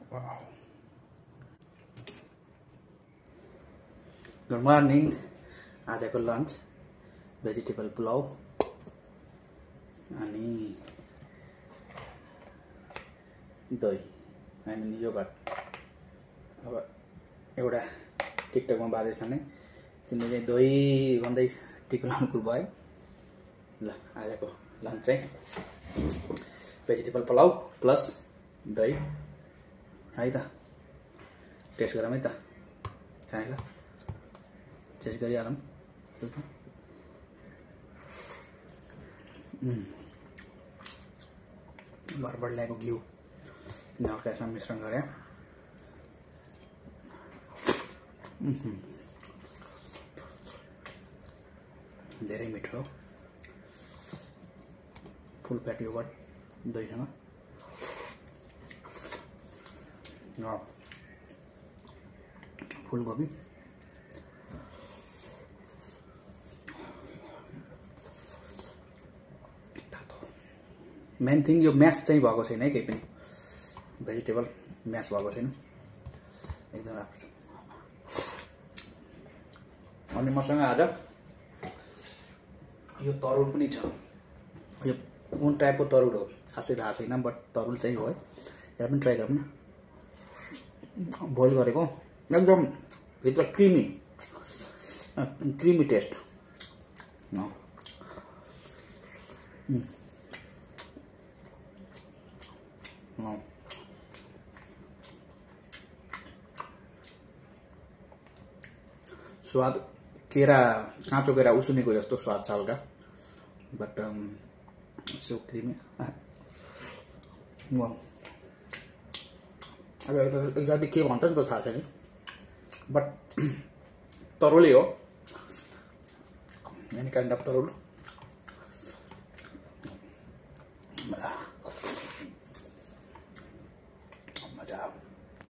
Wow. Good morning. आजको lunch vegetable pulao अनि दही अनि योगर्ट। अब एउटा टिकटकमा बाजे छ नि तिमीले चाहिँ दही भन्दै टिकलाउनु कुल भयो। ल आजको लन्च चाहिँ भेजिटेबल पुलाव प्लस दही है त। टेस्ट गरौँ है त। खाए ल टेस्ट गरिहालौँ। घरबाट ल्याएको घिउ नौकासमा मिश्रण गरे। धेरै मिठो हो। फुल फ्याट योगर्ट दहीसँग फुलकोपी मेन थिङ यो म्यास चाहिँ भएको छैन है, केही पनि भेजिटेबल म्यास भएको छैन एकदम राम्रो। अनि मसँग आज यो तरुल पनि छ। यो कुन टाइपको तरुल हो खासै थाहा छैन, बट तरुल चाहिँ हो है। यहाँ पनि ट्राई गरौँ न। बोइल गरेको एकदम भित्र क्रिमी टेस्ट। स्वाद केरा काँचो केरा उसिनेको जस्तो स्वाद छ हल्का, बट सो क्रिमी। अब एक्ज्याक्टली के भन्छ नि त थाहा छैन, बट तरुलै हो, एनी काइन्ड अफ तरुल।